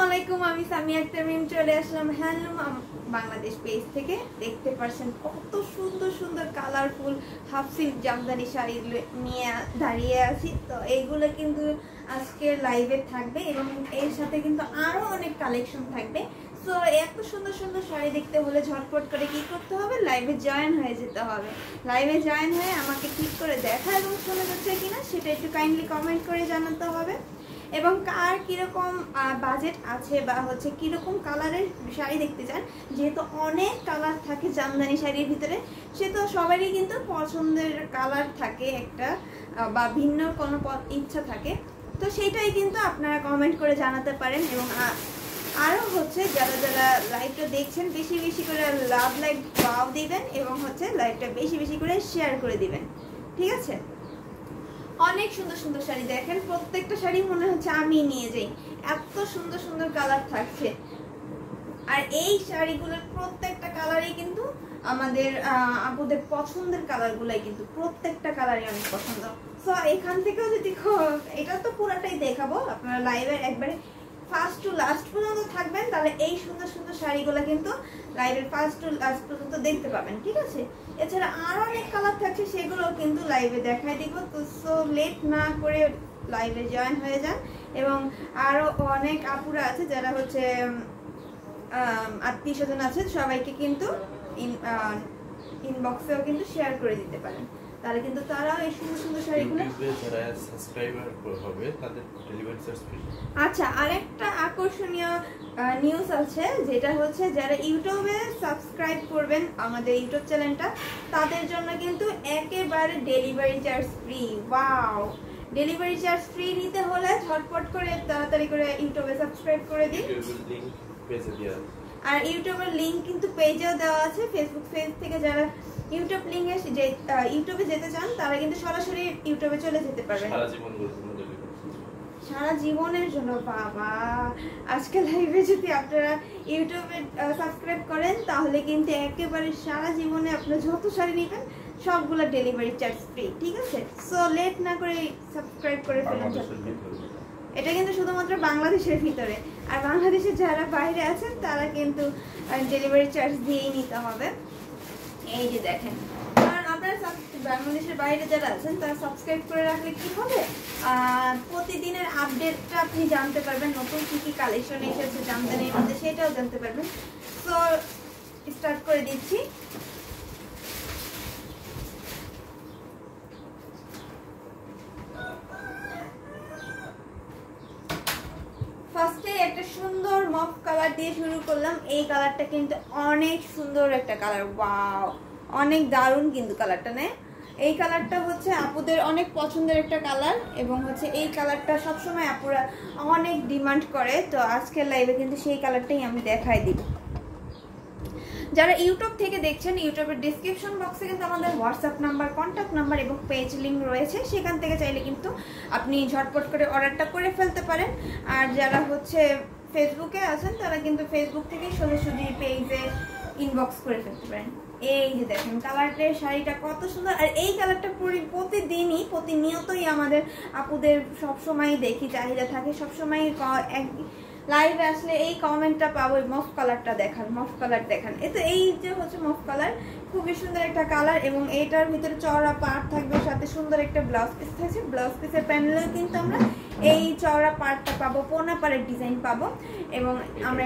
আলাইকুম, আমি সামিয়া আক্তার মিম চলে আসলাম হ্যান্ডলুম বাংলাদেশ পেজ থেকে। দেখতে পাচ্ছেন কত সুন্দর সুন্দর colourful half silk Jamdani sari নিয়ে দাঁড়িয়ে আছি। তো এইগুলো কিন্তু আজকে লাইভে থাকবে এবং এর সাথে কিন্তু আরো অনেক কালেকশন থাকবে। তো এত সুন্দর সুন্দর শাড়ি দেখতে হলে ঝটপট করে কি করতে হবে, লাইভে জয়েন হয়ে যেতে হবে। লাইভে জয়েন হয়ে আমাকে ক্লিক করে দেখা এবং শোনা যাচ্ছে কিনা সেটা একটু কাইন্ডলি কমেন্ট করে জানাতে হবে। এবং কার কীরকম বাজেট আছে বা হচ্ছে কীরকম কালারের শাড়ি দেখতে চান, যেহেতু অনেক কালার থাকে জামদানি শাড়ির ভিতরে, সে তো সবারই কিন্তু পছন্দের কালার থাকে একটা বা ভিন্ন কোনো ইচ্ছা থাকে। তো সেইটাই কিন্তু আপনারা কমেন্ট করে জানাতে পারেন। এবং আরও হচ্ছে যারা যারা লাইভটা দেখছেন বেশি বেশি করে লাভ লাইক পাও দিবেন এবং হচ্ছে লাইভটা বেশি বেশি করে শেয়ার করে দিবেন, ঠিক আছে? অনেক সুন্দর সুন্দর শাড়ি দেখেন, প্রত্যেকটা শাড়ি মনে হচ্ছে আমি নিয়ে যাই, এত সুন্দর সুন্দর কালার থাকছে। আর এই শাড়িগুলোর প্রত্যেকটা কালারই কিন্তু আমাদের আপুদের পছন্দের কালারগুলাই, কিন্তু প্রত্যেকটা কালারই অনেক পছন্দ। সো এখান থেকেও যদি এটা তো পুরাটাই দেখাবো, আপনারা লাইভের একবারে ফার্স্ট টু লাস্ট পর্যন্ত থাকবেন, তাহলে এই সুন্দর সুন্দর শাড়িগুলো কিন্তু লাইভের ফার্স্ট টু লাস্ট পর্যন্ত দেখতে পাবেন, ঠিক আছে? এছাড়া আরো অনেক কালার থাকছে, সেগুলো কিন্তু লাইভে দেখাই দিব। তো সো লেট না করে লাইভে জয়েন হয়ে যান। এবং আরো অনেক আপুরা আছে যারা হচ্ছে আত্মীয় স্বজন আছে, সবাইকে কিন্তু ইনবক্সেও কিন্তু শেয়ার করে দিতে পারেন, তাহলে কিন্তু তারাও এই সুন্দর সুন্দর শাড়িগুলো যারা সাবস্ক্রাইবার হবে তাদের ডেলিভারি চার্জ ফ্রি। আচ্ছা, আরেকটা আকর্ষণীয় নিউজ আছে, যেটা হচ্ছে যারা ইউটিউবে সাবস্ক্রাইব করবেন আমাদের ইউটিউব চ্যানেলটা, তাদের জন্য কিন্তু একেবারে delivery charge free. Wow, delivery charge free নিতে হলে ঝটপট করে তাড়াতাড়ি করে ইউটিউবে সাবস্ক্রাইব করে দিন। আর ইউটিউবের লিংক কিন্তু পেজেও দেওয়া আছে। ফেসবুক পেজ থেকে যারা ইউটিউব লিংকে ইউটিউবে যেতে চান তারা কিন্তু সরাসরি ইউটিউবে চলে যেতে পারবেন সারা জীবনের জন্য। বাবা, আজকে লাইভে যদি আপনারা ইউটিউবে সাবস্ক্রাইব করেন তাহলে কিন্তু একেবারে সারা জীবনে আপনারা যত শাড়ি নেবেন সবগুলো ডেলিভারি চার্জ ফ্রি, ঠিক আছে? সো লেট না করে সাবস্ক্রাইব করে ফেলুন। এটা কিন্তু শুধুমাত্র বাংলাদেশের ভিতরে, আর বাংলাদেশের যারা বাইরে আছেন তারা কিন্তু ডেলিভারি চার্জ দিয়েই নিতে হবে। এই যে দেখেন, কারণ আপনারা বাংলাদেশের বাইরে যারা আছেন তারা সাবস্ক্রাইব করে রাখলে কি হবে, প্রতিদিনের আপডেটটা আপনি জানতে পারবেন, নতুন কি কি কালেকশন এসেছে জামদানির মধ্যে সেটাও জানতে পারবেন। সো স্টার্ট করে দিচ্ছি। ফার্স্টে একটা সুন্দর মফ কালার দিয়ে শুরু করলাম। এই কালারটা কিন্তু অনেক সুন্দর একটা কালার, ওয়াও, অনেক দারুণ কিন্তু কালারটা, নেই? এই কালারটা হচ্ছে আপুদের অনেক পছন্দের একটা কালার এবং হচ্ছে এই কালারটা সবসময় আপুরা অনেক ডিমান্ড করে। তো আজকের লাইভে কিন্তু সেই কালারটাই আমি দেখাই দিব। যারা ইউটিউব থেকে দেখছেন, ইউটিউবের ডিসক্রিপশন বক্সে কিন্তু আমাদের হোয়াটসঅ্যাপ নাম্বার, কন্ট্যাক্ট নাম্বার এবং পেজ লিঙ্ক রয়েছে, সেখান থেকে চাইলে কিন্তু আপনি ঝটপট করে অর্ডারটা করে ফেলতে পারেন। আর যারা হচ্ছে ফেসবুকে আছেন তারা কিন্তু ফেসবুক থেকেই সোজাসুজি পেজে ইনবক্স করে ফেলতে পারেন। এই যে দেখেন কালারটার শাড়িটা কত সুন্দর। আর এই কালারটা প্রতিদিনই প্রতিনিয়তই আমাদের আপুদের সবসময় দেখি চাহিদা থাকে, সবসময় লাইভে আসলে এই কমেন্টটা পাবো, মফ কালারটা দেখান, মফ কালার দেখান। তো এই যে হচ্ছে মফ কালার, খুবই সুন্দর একটা কালার এবং এইটার ভিতরে চওড়া পাড় থাকবে, সাথে সুন্দর একটা ব্লাউজ পিস থাকছে। ব্লাউজ পিসের প্যানেলেও কিন্তু আমরা এই চওড়া পাড়টা পাবো, পোনা পাড়ের ডিজাইন পাবো। এবং আমরা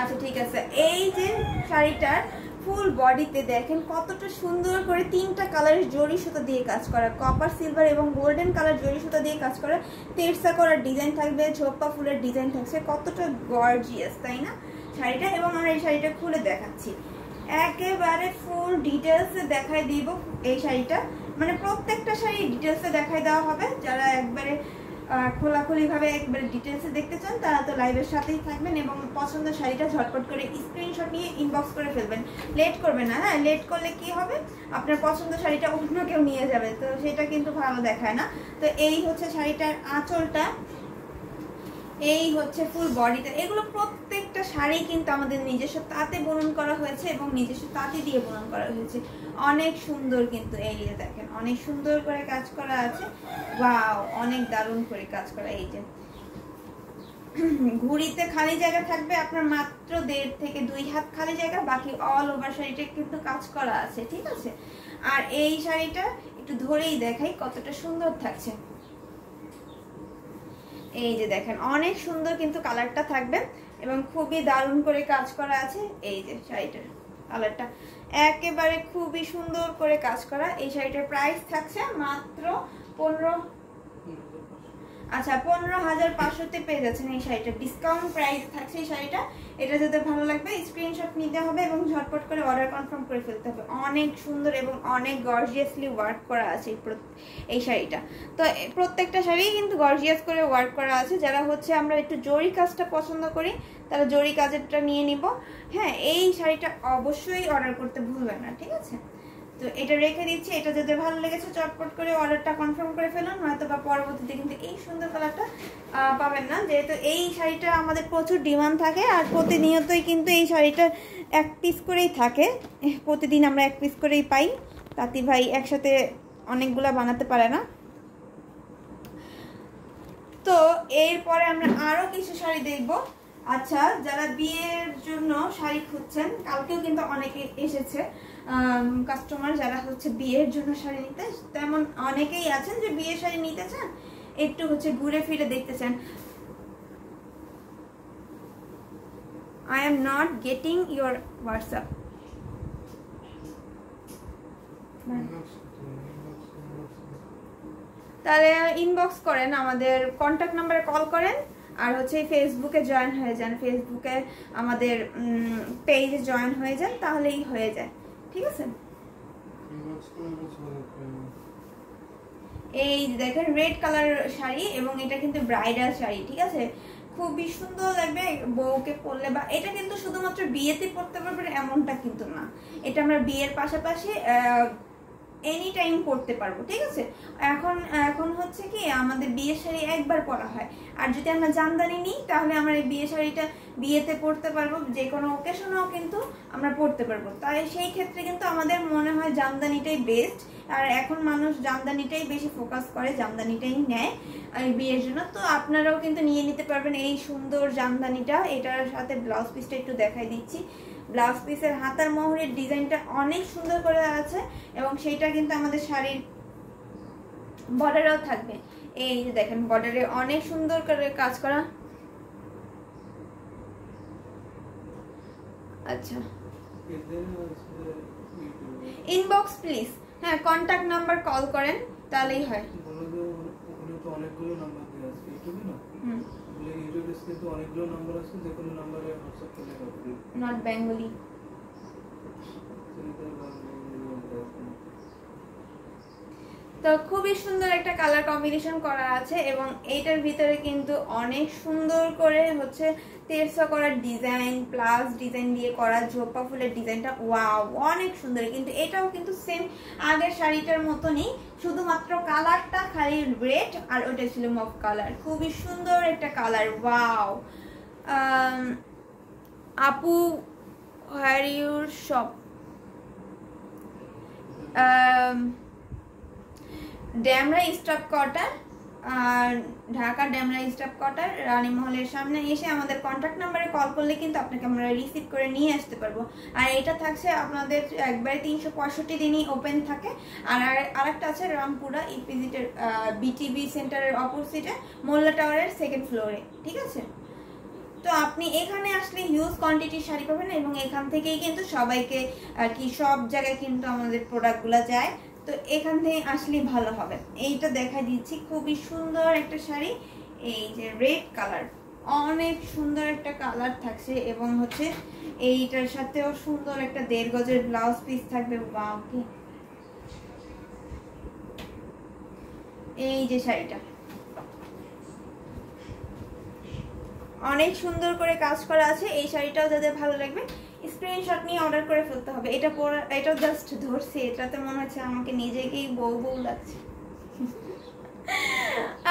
আচ্ছা ঠিক আছে, এই যে শাড়িটার ফুল বডিতে দেখেন কতটা সুন্দর করে তিনটা কালারের জরি সুতা দিয়ে কাজ করা, কপার, সিলভার এবং গোল্ডেন কালার জরি সুতা দিয়ে কাজ করা, তেরসা করার ডিজাইন থাকবে, ঝোপা ফুলের ডিজাইন থাকছে, কতটা গর্জিয়াস তাই না শাড়িটা। এবং আমরা এই শাড়িটা খুলে দেখাচ্ছি, একেবারে ফুল ডিটেলসে দেখাই দিব এই শাড়িটা, মানে প্রত্যেকটা শাড়ি ডিটেলসে দেখাই দেওয়া হবে। যারা একবারে খোলাখুলি ভাবে একবারে ডিটেলসে দেখতে চান তারা তো লাইভের সাথেই থাকবেন এবং পছন্দের শাড়িটা ঝটপট করে স্ক্রিনশট নিয়ে ইনবক্স করে ফেলবেন, লেট করবেন না। হ্যাঁ, লেট করলে কি হবে, আপনার পছন্দের শাড়িটা অন্য কেউ নিয়ে যাবে, তো সেটা কিন্তু ভালো দেখায় না। তো এই হচ্ছে শাড়িটার আঁচলটা, এই হচ্ছে ফুল বডিটা। এগুলো প্রত্যেকটা শাড়ি কিন্তু আমাদের নিজস্ব তাঁতে বুনন করা হয়েছে এবং নিজস্ব তাঁতি দিয়ে বুনন করা হয়েছে, অনেক সুন্দর কিন্তু। এই যে দেখেন অনেক সুন্দর করে কাজ করা আছে, ওয়াও, অনেক দারুণ করে কাজ করা। এই যে ঘুড়িতে খালি জায়গা থাকবে আপনার মাত্র 1.5 থেকে 2 হাত খালি জায়গা, বাকি অল ওভার শাড়িটা কিন্তু কাজ করা আছে, ঠিক আছে। আর এই শাড়িটা একটু ধরেই দেখাই কতটা সুন্দর থাকছে। এই যে দেখেন অনেক সুন্দর কিন্তু কালারটা থাকবে এবং খুবই দারুণ করে কাজ করা আছে। এই যে শাড়িটার কালারটা একেবারে খুবই সুন্দর করে কাজ করা। এই শাড়িটার প্রাইস থাকছে মাত্র 15,500-তে পেয়ে যাচ্ছেন এই শাড়িটা। ডিসকাউন্ট প্রাইস থাকছে এই শাড়িটা। এটা যদি ভালো লাগবে স্ক্রিনশট নিতে হবে এবং ঝটপট করে অর্ডার কনফার্ম করে ফেলতে হবে। অনেক সুন্দর এবং অনেক গর্জিয়াসলি ওয়ার্ক করা আছে এই শাড়িটা। তো প্রত্যেকটা শাড়ি কিন্তু গর্জিয়াস করে ওয়ার্ক করা আছে। যারা হচ্ছে আমরা একটু জরি কাজটা পছন্দ করি তারা জরি কাজেরটা নিয়ে নিব। হ্যাঁ, এই শাড়িটা অবশ্যই অর্ডার করতে ভুলবেন না, ঠিক আছে। তো এটা রেখে দিচ্ছি। এটা যদি ভালো লেগেছে চটপট করে অর্ডারটা কনফার্ম করে ফেলুন, নয়তো বা পরবর্তীতে কিন্তু এই সুন্দর কালারটা পাবেন না, যেহেতু এই শাড়িটা আমাদের প্রচুর ডিমান্ড থাকে আর প্রতিনিয়তই কিন্তু এই শাড়িটা 1 পিস করেই থাকে। প্রতিদিন আমরা 1 পিস করেই পাই। তাঁতি ভাই একসাথে অনেকগুলা বানাতে পারে না। তো এরপরে আমরা আরো কিছু শাড়ি দেখবো। আচ্ছা, যারা বিয়ের জন্য শাড়ি খুঁজছেন, কালকেও কিন্তু অনেকে এসেছে কাস্টমার যারা হচ্ছে বিয়ের জন্য শাড়ি নিতে, তেমন অনেকেই আছেন যে বিয়ের শাড়ি নিতে চান, একটু হচ্ছে ঘুরে ফিরে দেখতে চান। I am not getting your WhatsApp. তাহলে ইনবক্স করেন, আমাদের কন্ট্যাক্ট নাম্বারে কল করেন, আর হচ্ছে ফেসবুকে জয়েন হয়ে যান, ফেসবুকে আমাদের পেজে জয়েন হয়ে যান, তাহলেই হয়ে যায়, ঠিক আছে। এই দেখেন রেড কালার শাড়ি এবং এটা কিন্তু ব্রাইডাল শাড়ি, ঠিক আছে। খুবই সুন্দর লাগবে বউকে পরলে, বা এটা কিন্তু শুধুমাত্র বিয়েতে পরতে পারবেন এমনটা কিন্তু না, এটা আমরা বিয়ের পাশাপাশি এনি টাইম পরতে পারবো, ঠিক আছে। এখন হচ্ছে কি আমাদের বিয়ের শাড়ি একবার পরা হয়, আর যদি আমরা জামদানি নিই তাহলে আমরা এই বিয়ে শাড়িটা বিয়েতে পরতে পারবো, যে কোনো ওকেশনেও কিন্তু আমরা পরতে পারবো। তাই সেই ক্ষেত্রে কিন্তু আমাদের মনে হয় জামদানিটাই বেস্ট, আর এখন মানুষ জামদানিটাই বেশি ফোকাস করে, জামদানিটাই নেয় এই বিয়ের জন্য। তো আপনারাও কিন্তু নিয়ে নিতে পারবেন এই সুন্দর জামদানিটা। এটার সাথে ব্লাউজ পিসটা একটু দেখাই দিচ্ছি। ব্লাউজ পিসের হাতার মোহরের ডিজাইনটা অনেক সুন্দর করে আছে এবং সেইটা কিন্তু আমাদের শাড়ির বর্ডারেও থাকবে। এই যে দেখেন বর্ডারে অনেক সুন্দর করে কাজ করা। আচ্ছা, ইনবক্স প্লিজ। হ্যাঁ, কন্ট্যাক্ট নাম্বার কল করেন তাহলেই হয়। অনেকগুলো নাম্বার দেওয়া আছে ইউটিউবে না, ইউটিউবে কিন্তু অনেকগুলো নাম্বার আছে, যে কোনো নাম্বারে হোয়াটসঅ্যাপ করলে হবে। Not Bengali. তো খুবই সুন্দর একটা কালার কম্বিনেশন করা আছে এবং এইটার ভিতরে কিন্তু অনেক সুন্দর করে হচ্ছে তেরসা করার ডিজাইন প্লাস ডিজাইন দিয়ে করা ঝোপা ফুলের ডিজাইনটা ওয়াও অনেক সুন্দর। কিন্তু এটাও কিন্তু সেম আগের শাড়িটার মতনই, শুধুমাত্র কালারটা খালি রেড আর ওটা ছিল মফ কালার। খুবই সুন্দর একটা কালার, ওয়াও। আপু where your shop? Demra staff quarter, আর ঢাকা ড্যামরা স্টাফ কোয়ার্টার রানীমহলের সামনে এসে আমাদের কন্ট্যাক্ট নাম্বারে কল করলে কিন্তু আপনাকে আমরা রিসিভ করে নিয়ে আসতে পারবো। আর এটা থাকছে আপনাদের একবারে 365 দিনই ওপেন থাকে। আর আরেকটা আছে রামপুরা ইপিজিটের বিটিবি সেন্টারের অপোজিটে মোল্লা টাওয়ারের 2nd ফ্লোরে, ঠিক আছে। তো আপনি এখানে আসলে হিউজ কোয়ান্টিটির শাড়ি পাবেন এবং এখান থেকেই কিন্তু সবাইকে আর কি সব জায়গায় কিন্তু আমাদের প্রোডাক্টগুলো যায়। তো এখান থেকে আসলে ভালো হবে। এইটা দেখা দিচ্ছি, খুবই সুন্দর একটা শাড়ি, এই যে রেড কালার, অনেক সুন্দর একটা কালার থাকছে এবং হচ্ছে এইটার সাথেও সুন্দর একটা 1.5 গজের ব্লাউজ পিস থাকবে। ওয়াও, কি এই যে শাড়িটা অনেক সুন্দর করে কাজ করা আছে। এই শাড়িটাও যাদের ভালো লাগবে স্ক্রিনশট নিয়ে অর্ডার করে ফেলতে হবে। এটা জাস্ট ধরছি, এটাতে মনে হচ্ছে আমাকে নিজেকেই বউ বউ লাগছে।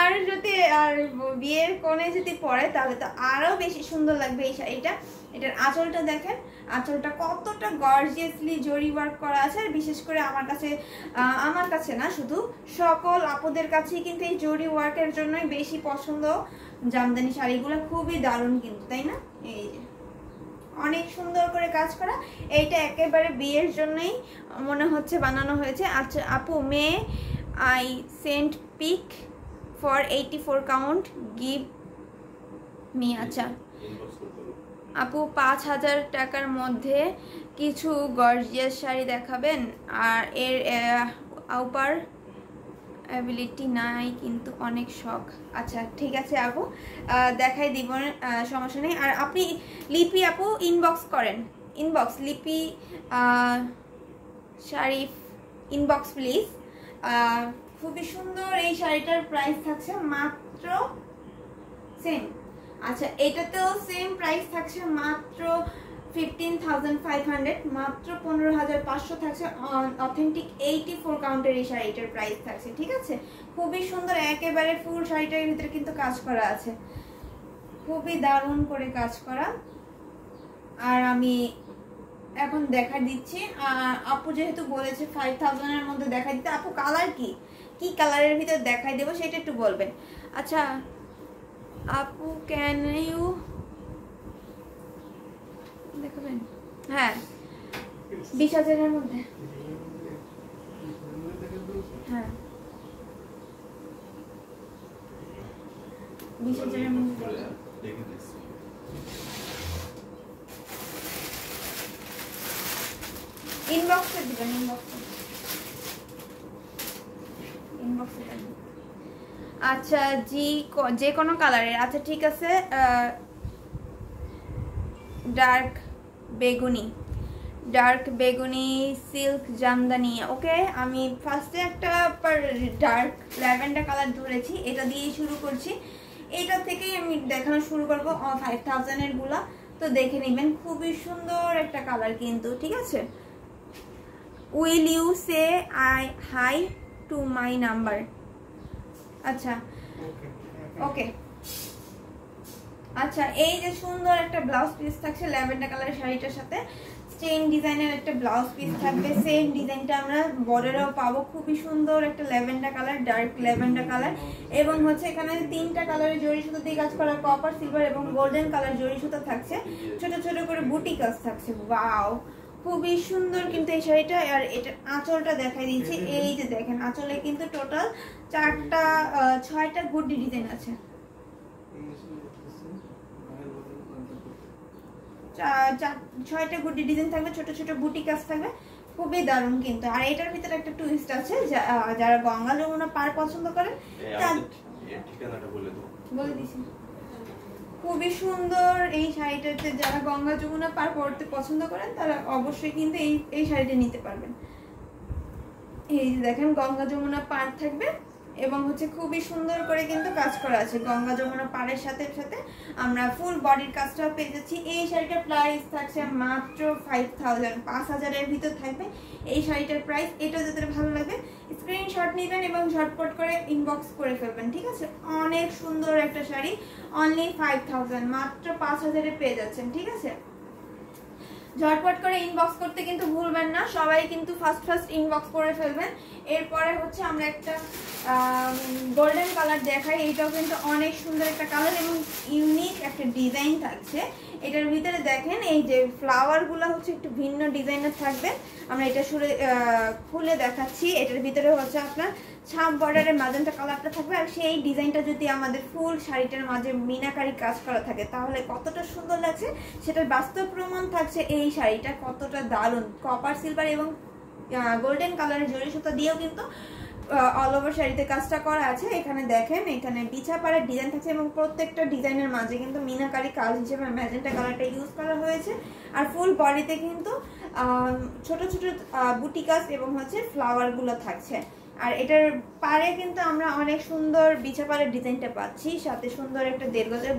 আর যদি আর বিয়ের কোণে যদি পরে তাহলে তো আরো বেশি সুন্দর লাগবে এই শাড়িটা। এটার আঁচলটা দেখেন, আঁচলটা কতটা গর্জিয়াসলি জরি ওয়ার্ক করা আছে। আর বিশেষ করে আমার কাছে না, শুধু সকল আপুদের কাছেই কিন্তু এই জরি ওয়ার্কের জন্যই বেশি পছন্দ জামদানি শাড়িগুলো খুবই দারুণ কিন্তু, তাই না? এই যে অনেক সুন্দর করে কাজ করা, এইটা একেবারে বিয়ের জন্যই মনে হচ্ছে বানানো হয়েছে। আচ্ছা আপু, may I sent pic for 84 count, give me. আচ্ছা আপু, 5,000 টাকার মধ্যে কিছু গর্জিয়াস শাড়ি দেখাবেন, আর এর আউপার অ্যাবিলিটি নাই কিন্তু অনেক শখ। আচ্ছা ঠিক আছে আপু, দেখাই দিব, সমস্যা নেই। আর আপনি লিপি আপু ইনবক্স করেন, ইনবক্স লিপি শাড়ি ইনবক্স প্লিজ। খুবই সুন্দর এই শাড়িটার প্রাইস থাকছে মাত্র সেম। আচ্ছা এটাতেও সেম প্রাইস থাকছে মাত্র 15,500, মাত্র 15,500 থাকছে। অথেন্টিক 84 কাউন্টের এই শাড়িটার প্রাইস থাকছে, ঠিক আছে? খুবই সুন্দর, একেবারে ফুল শাড়িটার ভিতরে কিন্তু কাজ করা আছে, খুবই দারুণ করে কাজ করা। আর আমি এখন দেখা দিচ্ছি, আপু যেহেতু বলেছে 5,000 এর মধ্যে দেখা দিতে, আপু কালার কি কি কালারের ভিতরে দেখাই দেবো সেটা একটু বলবেন। আচ্ছা আপু ক্যান ইউ দেখাবেন? হ্যাঁ 20,000 এর মধ্যে, হ্যাঁ 20,000 এর মধ্যে ইনবক্সে দিবেন, ইনবক্সে দেন। আচ্ছা যে কোনো কালারের, আচ্ছা ঠিক আছে। ডার্ক বেগুনি সিল্ক জামদানি, ওকে। আমি ফার্স্টে একটা ডার্ক ল্যাভেন্ডার কালার ধরেছি, এটা দিয়েই শুরু করছি। এটা থেকেই আমি দেখানো শুরু করবো 5,000 এর গুলা, তো দেখে নেবেন। খুবই সুন্দর একটা কালার কিন্তু, ঠিক আছে? Will you say hi to my number? আচ্ছা ওকে। আচ্ছা এই যে সুন্দর একটা ব্লাউজ পিস থাকছে ল্যাভেন্ডার কালারের শাড়িটার সাথে, চেইন ডিজাইনের একটা ব্লাউজ পিস থাকবে। সেম ডিজাইনটা আমরা বর্ডারেও পাবো, খুবই সুন্দর একটা lavender colour, dark lavender colour. এবং হচ্ছে এখানে 3টা কালারের জরি সুতো দিয়ে কাজ করা, কপার, সিলভার এবং গোল্ডেন কালার জরি সুতো থাকছে, ছোট ছোট করে বুটি কাজ থাকছে। ওয়াও খুবই সুন্দর কিন্তু এই শাড়িটা। আর এটা আঁচলটা দেখাই দিচ্ছি, এই যে দেখেন আঁচলে কিন্তু টোটাল 6টা গুড্ডি ডিজাইন আছে, 6টা গুড্ডি ডিজাইন থাকবে, ছোট ছোট বুটি কাজ থাকবে, খুবই দারুণ কিন্তু। আর এটার ভিতরে একটা টুইস্ট আছে, যারা গঙ্গা যমুনা পার পছন্দ করেন ঠিকানাটা বলে দাও। বলে দিছি। খুবই সুন্দর এই শাড়িটাতে, যারা গঙ্গা যমুনা পার পড়তে পছন্দ করেন তারা অবশ্যই কিন্তু এই শাড়িটা নিতে পারবেন। এই যে দেখেন গঙ্গা যমুনা পার থাকবে এবং হচ্ছে খুবই সুন্দর করে কিন্তু কাজ করা আছে। গঙ্গা যমুনা পাড়ের সাথে সাথে আমরা ফুল বডির কাজটাও পেয়ে যাচ্ছি। এই শাড়িটার প্রাইস থাকছে মাত্র 5,000 এর ভিতর থাকবে এই শাড়িটার প্রাইস। এটা যাদের ভালো লাগবে স্ক্রিনশট নেবেন এবং ঝটপট করে ইনবক্স করে ফেলবেন, ঠিক আছে? অনেক সুন্দর একটা শাড়ি, অনলি 5,000, মাত্র 5,000 এ পেয়ে যাচ্ছেন, ঠিক আছে? ঝটপট করে ইনবক্স করতে কিন্তু ভুলবেন না, সবাই কিন্তু ফার্স্ট ইনবক্স করে ফেলবেন। এরপরে হচ্ছে আমরা একটা গোল্ডেন কালার দেখাই, এইটাও কিন্তু অনেক সুন্দর একটা কালার এবং ইউনিক একটা ডিজাইন থাকছে। এটার ভিতরে দেখেন এই যে ফ্লাওয়ারগুলো হচ্ছে একটু ভিন্ন ডিজাইনের থাকবে। আমরা এটা খুলে দেখাচ্ছি। এটার ভিতরে হচ্ছে আপনার ছাপ বর্ডারের ম্যাজেন্টা কালারটা থাকবে, আর সেই ডিজাইনটা যদি আমাদের ফুল শাড়িটার মাঝে মিনাকারি কাজ করা থাকে তাহলে কতটা সুন্দর লাগছে সেটার বাস্তব প্রমাণ থাকছে এই শাড়িটা কতটা দারুণ। কপার, সিলভার এবং গোল্ডেন কালারের জরি সুতা দিয়েও কিন্তু অল ওভার শাড়িতে কাজটা করা আছে। এখানে দেখেন এখানে বিছা পাড়ের ডিজাইন থাকছে এবং প্রত্যেকটা ডিজাইনের মাঝে কিন্তু মিনাকারি কাজ হিসেবে ম্যাজেন্টা কালারটা ইউজ করা হয়েছে। আর ফুল বডিতে কিন্তু ছোট ছোট বুটি কাজ এবং হচ্ছে ফ্লাওয়ারগুলো থাকছে। আর এটার পাড়ে কিন্তু আমরা অনেক সুন্দর বিছা পাড়ের ডিজাইনটা পাচ্ছি, সাথে সুন্দর একটা 1.5 গজের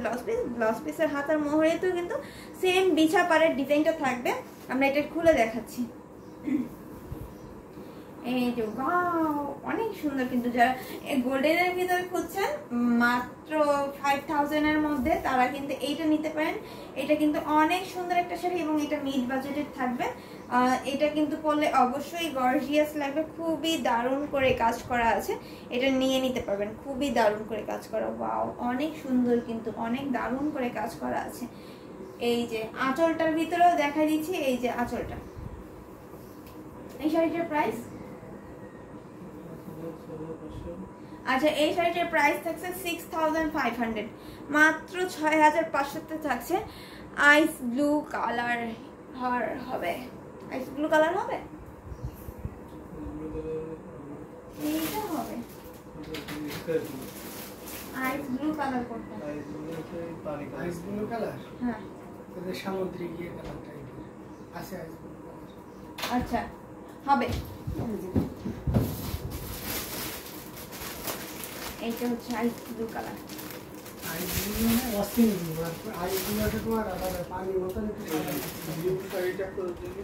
ব্লাউজ পিসের হাতার মোহরেতেও কিন্তু সেম বিছা পাড়ের ডিজাইনটা থাকবে। আমরা এটা খুলে দেখাচ্ছি। এই যে ওয়াও, অনেক সুন্দর। কিন্তু যারা গোল্ডেনের ভিতরে খুঁজছেন মাত্র 5000 এর মধ্যে, তারা কিন্তু এইটা নিতে পারেন। এটা কিন্তু অনেক সুন্দর একটা শাড়ি এবং এটা মিড বাজেটের থাকবে। এটা কিন্তু পরলে অবশ্যই গর্জিয়াস লাগবে, খুবই দারুণ করে কাজ করা আছে, এটা নিয়ে নিতে পারবেন। খুবই দারুণ করে কাজ করা, ওয়াও অনেক সুন্দর, কিন্তু অনেক দারুণ করে কাজ করা আছে। এই যে আঁচলটার ভিতরেও দেখা দিচ্ছি, এই যে আঁচলটা। এই শাড়িটার প্রাইস, আচ্ছা এই শাড়িটার প্রাইস থাকছে 6500, মাত্র 6500 থাকছে। আইস ব্লু কালার হবে, আইস ব্লু কালার হবে, এইটা হবে আইস ব্লু কালার করতে। আইস ব্লু কালার, হ্যাঁ তাহলে সামুদ্রিক ইয়ে কালার টাইপের আছে আইস ব্লু কালার। আচ্ছা হবে, এইটা হচ্ছে আইস ব্লু কালার। আইস ব্লু মানে অসীম ব্লু, আর আইস ব্লু আছে তোমার আলাদা পানির মতন একটু সাদা। ব্লু শাড়িটা করে দিবি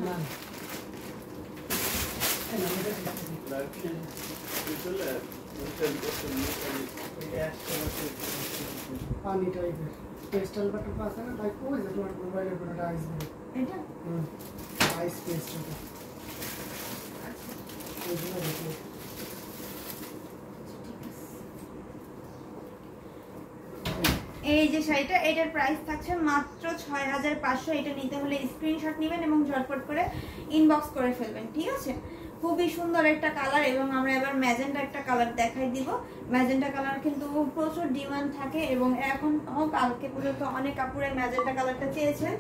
না এই নামটা লাইফে চলে হোটেল পানি টাইপের পেস্টাল বাটন আছে না, তাই কই যে তোমার মোবাইলের উপর একটা আইস ব্লু, এটা আইস পেস্ট ওটা এই জন্য দেখো। এই যে শাড়িটা, এটার প্রাইস থাকছে মাত্র 6500। এটা নিতে হলে স্ক্রিনশট নেবেন এবং ঝটপট করে ইনবক্স করে ফেলবেন, ঠিক আছে? খুবই সুন্দর একটা কালার। এবং আমরা এবার ম্যাজেন্টা একটা কালার দেখাই দিব। ম্যাজেন্টা কালার কিন্তু প্রচুর ডিমান্ড থাকে এবং এখন কালকে পর্যন্ত অনেক কাপড়ে ম্যাজেন্টা কালারটা চেয়েছেন।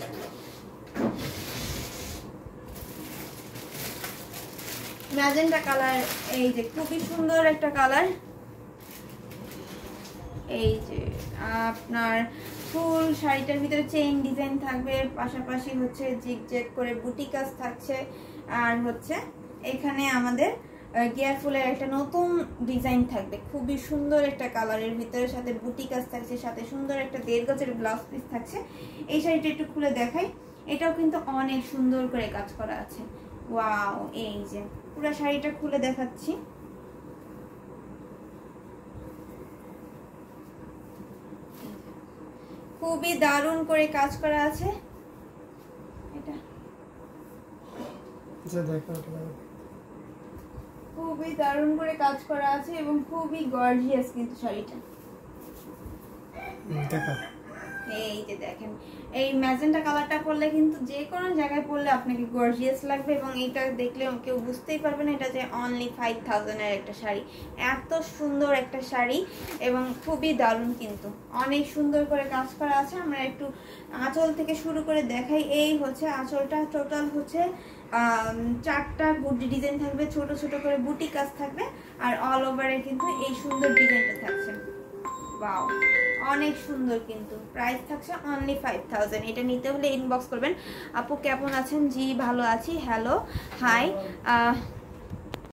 ম্যাজেন্টা কালার, এই যে খুবই সুন্দর একটা কালার। এই যে আপনার ফুল শাড়িটার ভিতরে চেইন ডিজাইন থাকবে, পাশাপাশি হচ্ছে জিগজ্যাগ করে বুটি কাজ থাকছে, আর হচ্ছে এখানে আমাদের গিয়ার ফুলের একটা নতুন ডিজাইন থাকবে। খুবই সুন্দর একটা কালারের ভিতরে, সাথে বুটি কাজ থাকছে, সাথে সুন্দর একটা 1.5 গজের ব্লাউজ পিস থাকছে। এই শাড়িটা একটু খুলে দেখাই, এটাও কিন্তু অনেক সুন্দর করে কাজ করা আছে। ওয়াও, এই যে পুরো শাড়িটা খুলে দেখাচ্ছি। খুবই দারুণ করে কাজ করা আছে এটা, যে দেখো ওটা খুবই দারুণ করে কাজ করা আছে এবং খুবই গর্জিয়াস কিন্তু শাড়িটা। দেখো এই যে দেখেন, এই ম্যাজেন্টা কালারটা পরলে কিন্তু যে কোনো জায়গায় পরলে আপনাকে গর্জিয়াস লাগবে এবং এটা দেখলে কেউ বুঝতেই পারবে না এটা যে অনলি 5000 এর একটা শাড়ি। এত সুন্দর একটা শাড়ি এবং খুবই দারুণ, কিন্তু অনেক সুন্দর করে কাজ করা আছে। আমরা একটু আঁচল থেকে শুরু করে দেখাই। এই হচ্ছে আঁচলটা, টোটাল হচ্ছে 4টা বুটি ডিজাইন থাকবে, ছোট ছোট করে বুটি কাজ থাকবে, আর অল ওভারে কিন্তু এই সুন্দর ডিজাইনটা থাকছে। ওয়াও, অনেক সুন্দর। কিন্তু প্রাইস থাকছে অনলি 5000। এটা নিতে হলে ইনবক্স করবেন। আপু কেমন আছেন? জি ভালো আছি। Hello, high.